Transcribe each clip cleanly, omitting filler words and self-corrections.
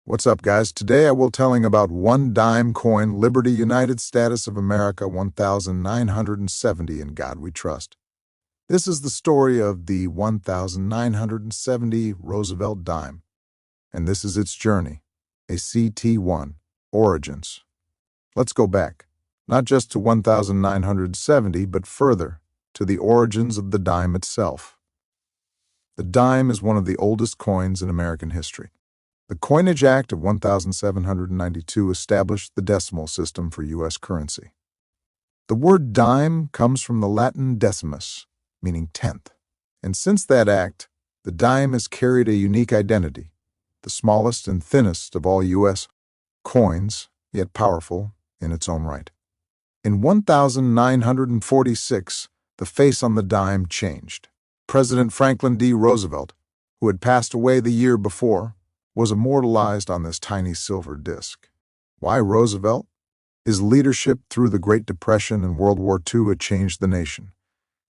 What's up, guys? Today I will telling about one dime coin, Liberty United States of America 1970, in God we trust. This is the story of the 1970 Roosevelt dime, and this is its journey, a CT1, origins. Let's go back, not just to 1970, but further, to the origins of the dime itself. The dime is one of the oldest coins in American history. The Coinage Act of 1792 established the decimal system for U.S. currency. The word dime comes from the Latin decimus, meaning tenth. And since that act, the dime has carried a unique identity, the smallest and thinnest of all U.S. coins, yet powerful in its own right. In 1946, the face on the dime changed. President Franklin D. Roosevelt, who had passed away the year before, was immortalized on this tiny silver disc. Why Roosevelt? His leadership through the Great Depression and World War II had changed the nation,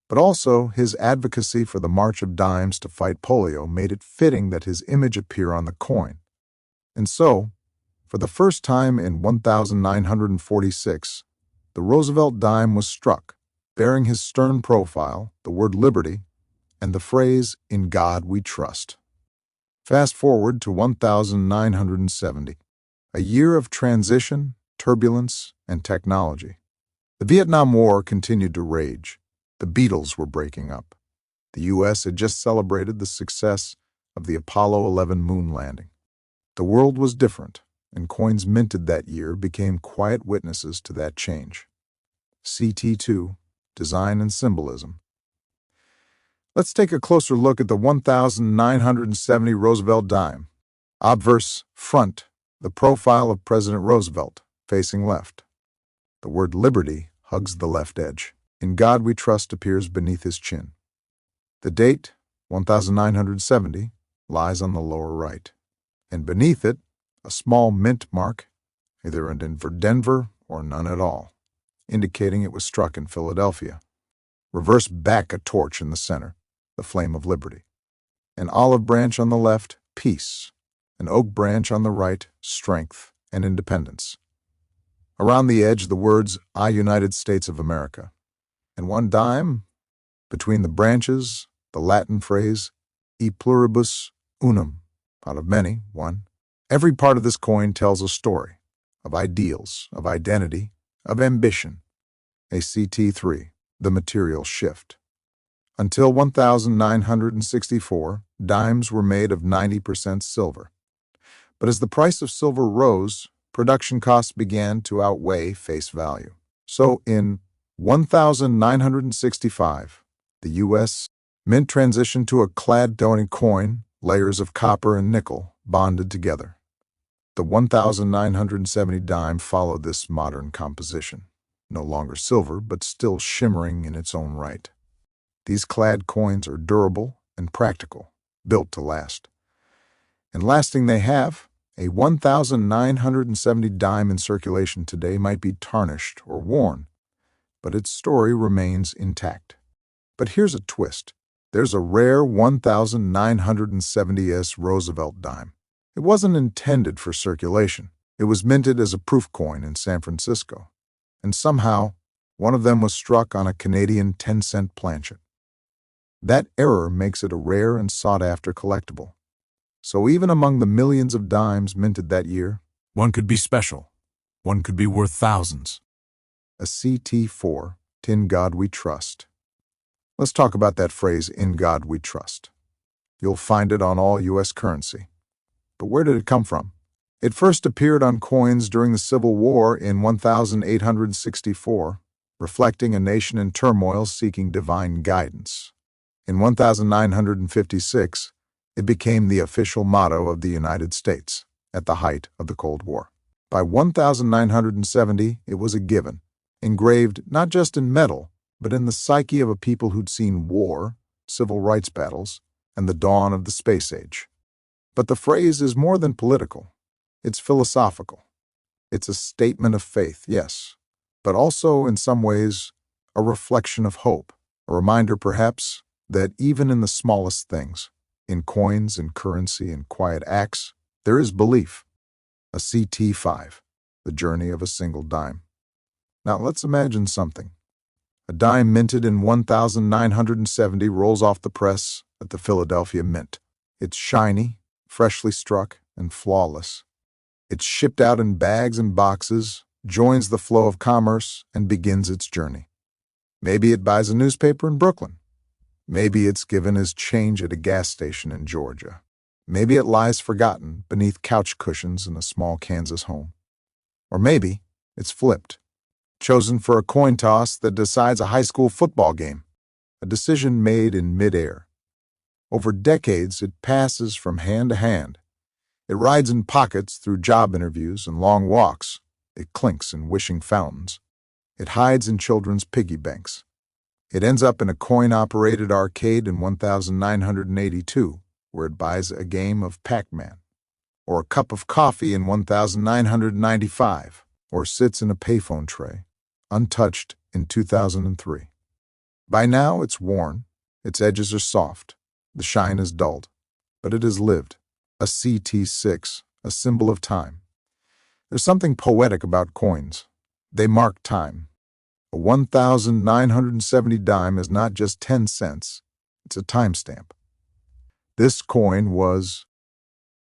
but also his advocacy for the March of Dimes to fight polio made it fitting that his image appear on the coin. And so, for the first time in 1946, the Roosevelt dime was struck, bearing his stern profile, the word liberty, and the phrase, "In God we trust." Fast forward to 1970, a year of transition, turbulence, and technology. The Vietnam War continued to rage. The Beatles were breaking up. The U.S. had just celebrated the success of the Apollo 11 moon landing. The world was different, and coins minted that year became quiet witnesses to that change. CT2, Design and Symbolism. Let's take a closer look at the 1970 Roosevelt dime. Obverse, front, the profile of President Roosevelt, facing left. The word liberty hugs the left edge. In God we trust appears beneath his chin. The date, 1970, lies on the lower right. And beneath it, a small mint mark, either in Denver or none at all, indicating it was struck in Philadelphia. Reverse back a torch in the center, the flame of liberty. An olive branch on the left, peace. An oak branch on the right, strength and independence. Around the edge, the words, "I United States of America." And one dime, between the branches, the Latin phrase, "E pluribus unum," out of many, one. Every part of this coin tells a story, of ideals, of identity, of ambition. A CT3, the material shift. Until 1964, dimes were made of 90% silver. But as the price of silver rose, production costs began to outweigh face value. So in 1965, the U.S. Mint transitioned to a clad-toning coin, layers of copper and nickel bonded together. The 1970 dime followed this modern composition, no longer silver, but still shimmering in its own right. These clad coins are durable and practical, built to last. And lasting they have, a 1970 dime in circulation today might be tarnished or worn, but its story remains intact. But here's a twist. There's a rare 1970s Roosevelt dime. It wasn't intended for circulation. It was minted as a proof coin in San Francisco. And somehow, one of them was struck on a Canadian 10-cent planchet. That error makes it a rare and sought-after collectible. So even among the millions of dimes minted that year, one could be special. One could be worth thousands. A CT4, "In God we trust." Let's talk about that phrase, "In God we trust." You'll find it on all U.S. currency. But where did it come from? It first appeared on coins during the Civil War in 1864, reflecting a nation in turmoil seeking divine guidance. In 1956, it became the official motto of the United States at the height of the Cold War. By 1970, it was a given, engraved not just in metal, but in the psyche of a people who'd seen war, civil rights battles, and the dawn of the space age. But the phrase is more than political. It's philosophical. It's a statement of faith, yes, but also, in some ways, a reflection of hope, a reminder, perhaps, that even in the smallest things, in coins and currency and quiet acts, there is belief. a CT5, the journey of a single dime. Now let's imagine something. A dime minted in 1970 rolls off the press at the Philadelphia Mint. It's shiny, freshly struck, and flawless. It's shipped out in bags and boxes, joins the flow of commerce, and begins its journey. Maybe it buys a newspaper in Brooklyn. Maybe it's given as change at a gas station in Georgia. Maybe it lies forgotten beneath couch cushions in a small Kansas home. Or maybe it's flipped, chosen for a coin toss that decides a high school football game, a decision made in midair. Over decades, it passes from hand to hand. It rides in pockets through job interviews and long walks. It clinks in wishing fountains. It hides in children's piggy banks. It ends up in a coin-operated arcade in 1982, where it buys a game of Pac-Man, or a cup of coffee in 1995, or sits in a payphone tray, untouched in 2003. By now, it's worn, its edges are soft, the shine is dulled, but it has lived. A CT6, a symbol of time. There's something poetic about coins. They mark time. A 1970 dime is not just 10 cents, it's a timestamp. This coin was